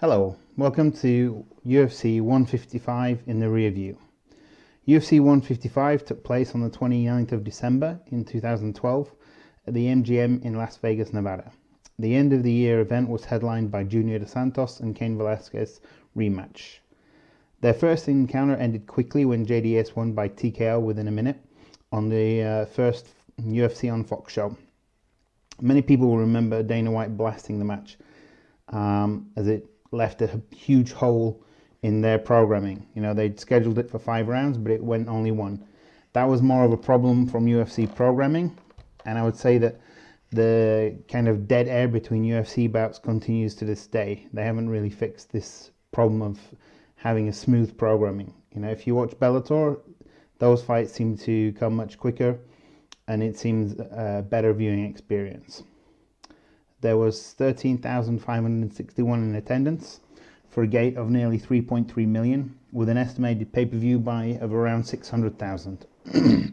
Hello, welcome to UFC 155 in the Rearview. UFC 155 took place on the 29th of December in 2012 at the MGM in Las Vegas, Nevada. The end of the year event was headlined by Junior Dos Santos and Cain Velasquez rematch. Their first encounter ended quickly when JDS won by TKO within a minute on the first UFC on Fox show. Many people will remember Dana White blasting the match as it left a huge hole in their programming. You know, they'd scheduled it for 5 rounds, but it went only 1. That was more of a problem from UFC programming, and I would say that the kind of dead air between UFC bouts continues to this day. They haven't really fixed this problem of having a smooth programming. You know, if you watch Bellator, those fights seem to come much quicker, and it seems a better viewing experience. There was 13,561 in attendance for a gate of nearly 3.3 million, with an estimated pay-per-view buy of around 600,000. The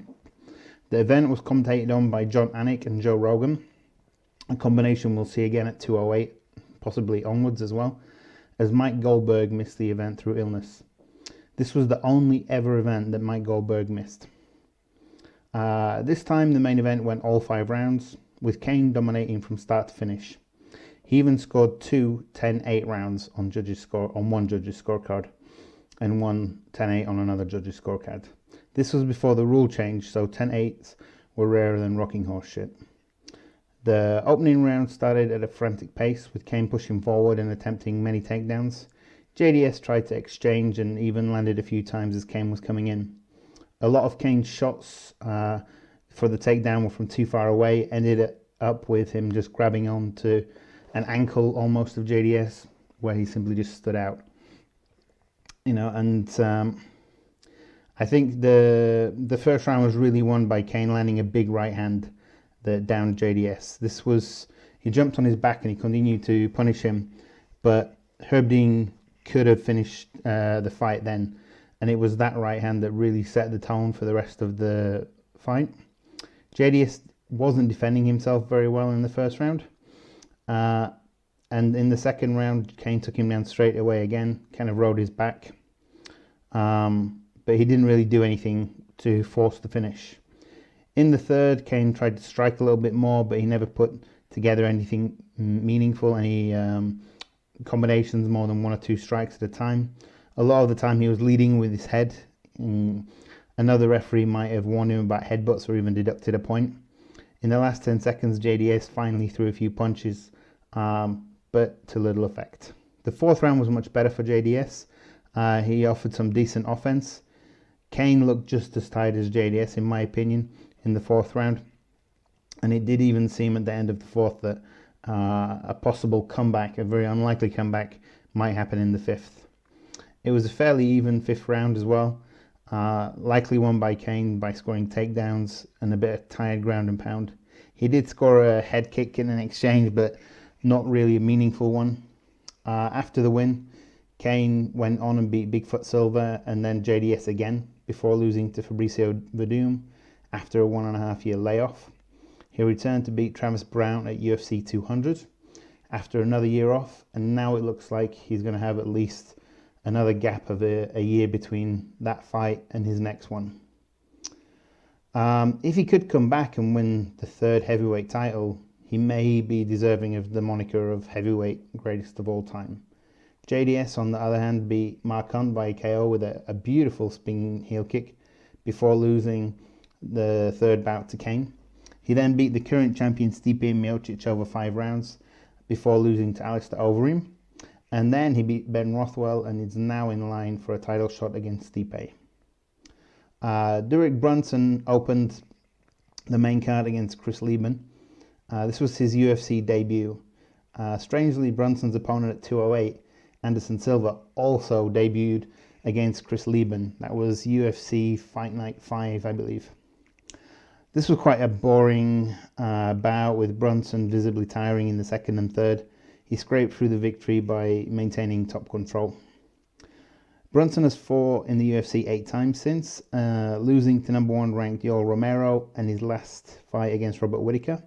event was commentated on by John Anik and Joe Rogan, a combination we'll see again at 208, possibly onwards as well, as Mike Goldberg missed the event through illness. This was the only ever event that Mike Goldberg missed. This time the main event went all 5 rounds, with Cain dominating from start to finish. He even scored 2 10-8 rounds on one judge's scorecard, and one 10-8 on another judge's scorecard. This was before the rule change, so 10-8s were rarer than rocking horse shit. The opening round started at a frantic pace, with Cain pushing forward and attempting many takedowns. JDS tried to exchange and even landed a few times as Cain was coming in. A lot of Cain's shots for the takedown were from too far away, ended up with him just grabbing onto an ankle almost of JDS, where he simply just stood out. You know, and I think the first round was really won by Cain landing a big right hand that downed JDS. He jumped on his back and he continued to punish him, but Herb Dean could have finished the fight then, and it was that right hand that really set the tone for the rest of the fight. JDS wasn't defending himself very well in the first round, and in the second round Cain took him down straight away again, kind of rode his back, but he didn't really do anything to force the finish. In the third, Cain tried to strike a little bit more, but he never put together anything meaningful, any combinations more than 1 or 2 strikes at a time. A lot of the time he was leading with his head. Another referee might have warned him about headbutts or even deducted a point. In the last 10 seconds, JDS finally threw a few punches, but to little effect. The fourth round was much better for JDS. He offered some decent offense. Cain looked just as tired as JDS, in my opinion, in the fourth round. And it did even seem at the end of the fourth that a possible comeback, a very unlikely comeback, might happen in the fifth. It was a fairly even fifth round as well. Likely won by Cain by scoring takedowns and a bit of tired ground and pound. He did score a head kick in an exchange, but not really a meaningful one. After the win, Cain went on and beat Bigfoot Silva and then JDS again before losing to Fabricio Verdum after a 1.5-year layoff. He returned to beat Travis Brown at UFC 200 after another year off, and now it looks like he's going to have at least another gap of a year between that fight and his next one. If he could come back and win the 3rd heavyweight title, he may be deserving of the moniker of heavyweight greatest of all time. JDS, on the other hand, beat Mark Hunt by KO with a beautiful spinning heel kick before losing the 3rd bout to Cain. He then beat the current champion Stipe Miocic over 5 rounds before losing to Alistair Overeem. And then he beat Ben Rothwell and is now in line for a title shot against Stipe. Derek Brunson opened the main card against Chris Lieben. This was his UFC debut. Strangely, Brunson's opponent at 208, Anderson Silva, also debuted against Chris Lieben. That was UFC Fight Night 5, I believe. This was quite a boring bout, with Brunson visibly tiring in the second and third. He scraped through the victory by maintaining top control. Brunson has fought in the UFC 8 times since, losing to number 1 ranked Yoel Romero and his last fight against Robert Whittaker.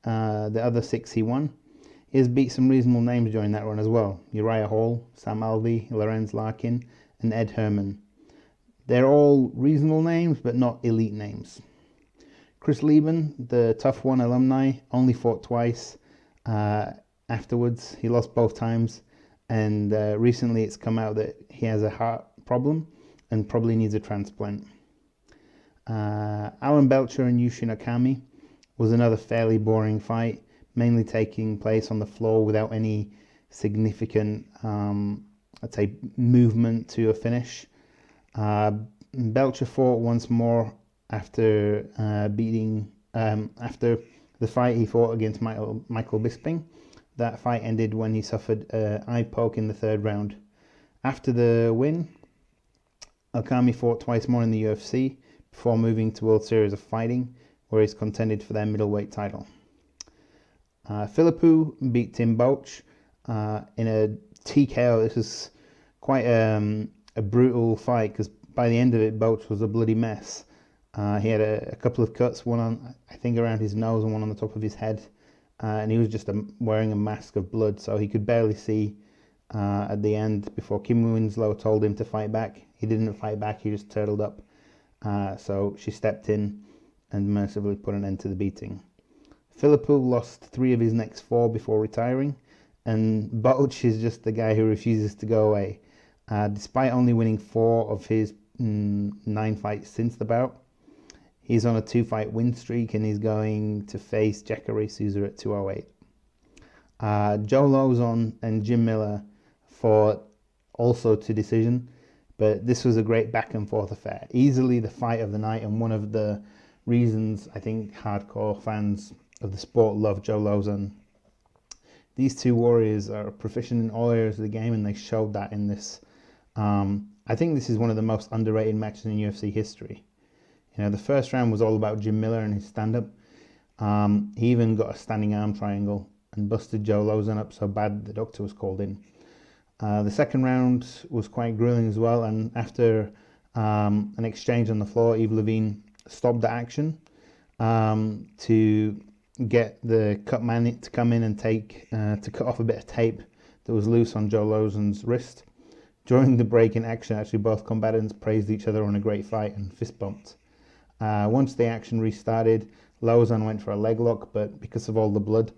The other 6 he won. He has beat some reasonable names during that run as well. Uriah Hall, Sam Alvey, Lorenz Larkin, and Ed Herman. They're all reasonable names, but not elite names. Chris Lieben, the Tough One alumni, only fought twice afterwards. He lost both times, and recently it's come out that he has a heart problem and probably needs a transplant. Alan Belcher and Yushin Okami was another fairly boring fight, mainly taking place on the floor without any significant, I'd say, movement to a finish. Belcher fought once more after after the fight he fought against Michael Bisping. That fight ended when he suffered an eye poke in the third round. After the win, Okami fought twice more in the UFC before moving to World Series of Fighting, where he's contended for their middleweight title. Philippou beat Tim Boetsch in a TKO. This is quite a brutal fight because by the end of it, Boetsch was a bloody mess. He had a couple of cuts, one on, I think, around his nose and one on the top of his head. And he was just wearing a mask of blood, so he could barely see at the end before Kim Winslow told him to fight back. He didn't fight back, he just turtled up. So she stepped in and mercifully put an end to the beating. Philippou lost 3 of his next 4 before retiring, and Boetsch is just the guy who refuses to go away. Despite only winning 4 of his 9 fights since the bout, he's on a 2-fight win streak and he's going to face Jacare Souza at 208. Joe Lauzon and Jim Miller fought also to decision, but this was a great back and forth affair. Easily the fight of the night, and one of the reasons I think hardcore fans of the sport love Joe Lauzon. These two warriors are proficient in all areas of the game, and they showed that in this. I think this is one of the most underrated matches in UFC history. You know, the first round was all about Jim Miller and his stand-up. He even got a standing arm triangle and busted Joe Lauzon up so bad the doctor was called in. The second round was quite grueling as well, and after an exchange on the floor, Yves Levine stopped the action to get the cut man to come in and to cut off a bit of tape that was loose on Joe Lauzon's wrist. During the break in action, actually both combatants praised each other on a great fight and fist bumped. Once the action restarted, Lauzon went for a leg lock, but because of all the blood,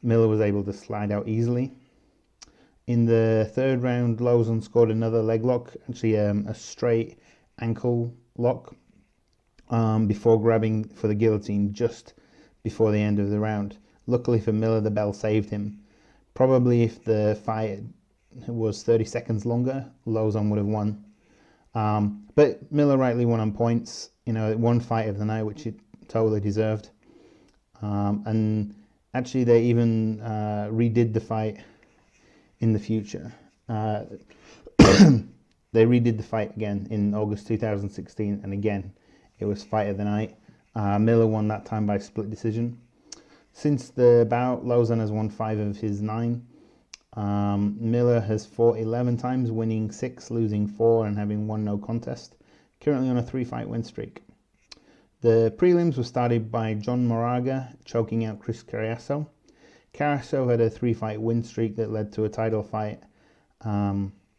Miller was able to slide out easily. In the third round, Lauzon scored another leg lock, actually a straight ankle lock, before grabbing for the guillotine just before the end of the round. Luckily for Miller, the bell saved him. Probably if the fight was 30 seconds longer, Lauzon would have won. But Miller rightly won on points. You know, one fight of the night, which it totally deserved. And actually, they even redid the fight in the future. They redid the fight again in August 2016, and again, it was fight of the night. Miller won that time by split decision. Since the bout, Lauzon has won 5 of his 9. Miller has fought 11 times, winning 6, losing 4, and having 1 no contest. Currently on a 3-fight win streak. The prelims were started by John Moraga choking out Chris Carriazo. Carriazo had a 3-fight win streak that led to a title fight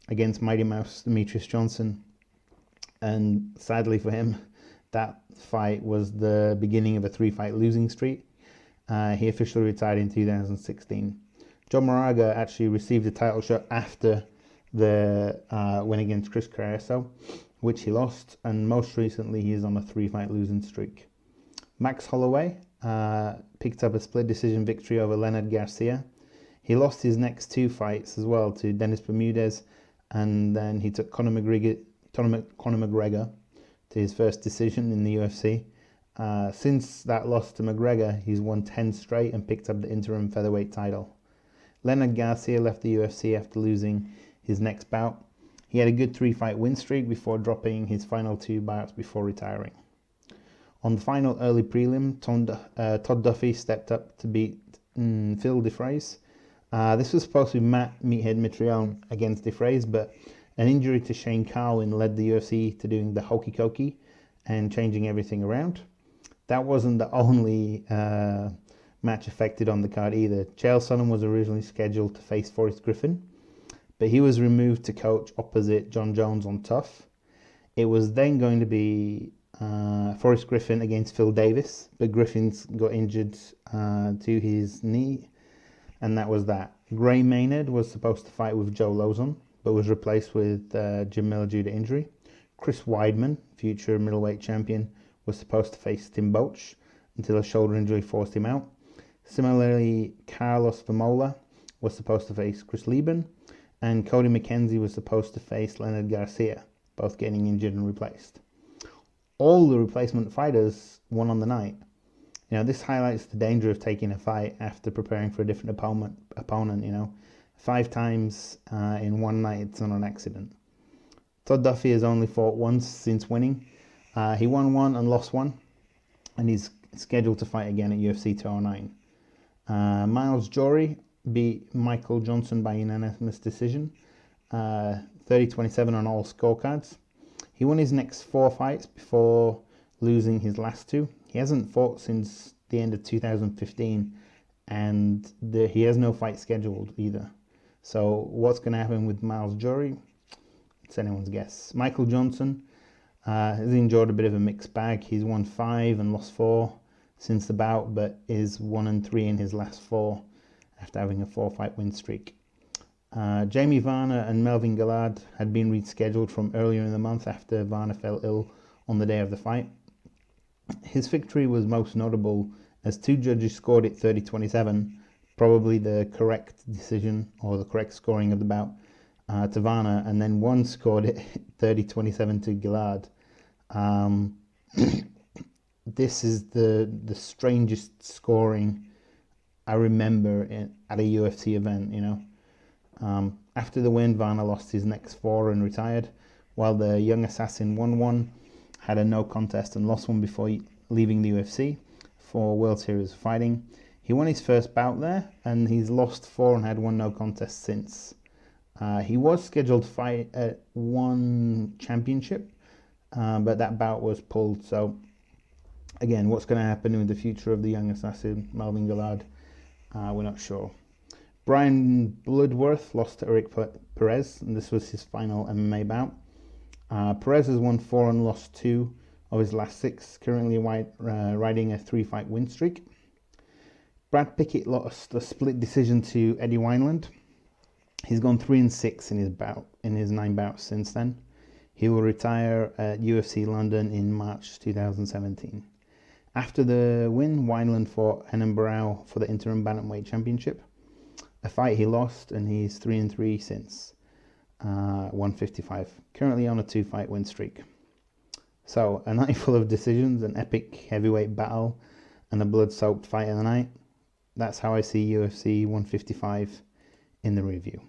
against Mighty Mouse Demetrius Johnson. And sadly for him, that fight was the beginning of a 3-fight losing streak. He officially retired in 2016. John Moraga actually received a title shot after the win against Chris Carriazo, which he lost, and most recently he is on a 3-fight losing streak. Max Holloway picked up a split decision victory over Leonard Garcia. He lost his next 2 fights as well to Dennis Bermudez, and then he took Conor McGregor to his first decision in the UFC. Since that loss to McGregor, he's won 10 straight and picked up the interim featherweight title. Leonard Garcia left the UFC after losing his next bout. He had a good 3-fight win streak before dropping his final 2 bouts before retiring. On the final early prelim, Todd Duffy stepped up to beat Phil DeFrays. This was supposed to be Matt Meathead Mitrione against DeFrays, but an injury to Shane Carwin led the UFC to doing the hokey cokey and changing everything around. That wasn't the only match affected on the card either. Chael Sonnen was originally scheduled to face Forrest Griffin, but he was removed to coach opposite John Jones on Tough. It was then going to be Forrest Griffin against Phil Davis, but Griffin's got injured to his knee, and that was that. Gray Maynard was supposed to fight with Joe Lozon, but was replaced with Jim Miller due to injury. Chris Weidman, future middleweight champion, was supposed to face Tim Boetsch until a shoulder injury forced him out. Similarly, Carlos Vermola was supposed to face Chris Lieben, and Cody McKenzie was supposed to face Leonard Garcia, both getting injured and replaced. All the replacement fighters won on the night. This highlights the danger of taking a fight after preparing for a different opponent. 5 times in one night, it's not an accident. Todd Duffy has only fought once since winning. He won one and lost one, and he's scheduled to fight again at UFC 209. Miles Jory beat Michael Johnson by unanimous decision, 30-27 on all scorecards. He won his next 4 fights before losing his last 2. He hasn't fought since the end of 2015, and he has no fight scheduled either. So what's going to happen with Miles Jory? It's anyone's guess. Michael Johnson has enjoyed a bit of a mixed bag. He's won 5 and lost 4 since the bout, but is 1-3 in his last 4 after having a 4-fight win streak. Jamie Varner and Melvin Gillard had been rescheduled from earlier in the month after Varner fell ill on the day of the fight. His victory was most notable as 2 judges scored it 30-27, probably the correct decision or the correct scoring of the bout, to Varner, and then 1 scored it 30-27 to Gillard. This is the strangest scoring I remember at a UFC event, After the win, Varner lost his next 4 and retired, while the young assassin won 1, had a no contest and lost 1 before leaving the UFC for World Series of Fighting. He won his first bout there, and he's lost 4 and had 1 no contest since. He was scheduled to fight at 1 championship, but that bout was pulled. So, again, what's going to happen with the future of the young assassin, Melvin Gillard, we're not sure. Brian Bloodworth lost to Eric Perez, and this was his final MMA bout. Perez has won 4 and lost 2 of his last 6, currently riding a 3-fight win streak. Brad Pickett lost a split decision to Eddie Wineland. He's gone 3-6 in his 9 bouts since then. He will retire at UFC London in March 2017. After the win, Wineland fought Henan Barrow for the interim bantamweight championship, a fight he lost, and he's 3-3 since, 155. Currently on a 2-fight win streak. So, a night full of decisions, an epic heavyweight battle, and a blood-soaked fight of the night. That's how I see UFC 155 in the review.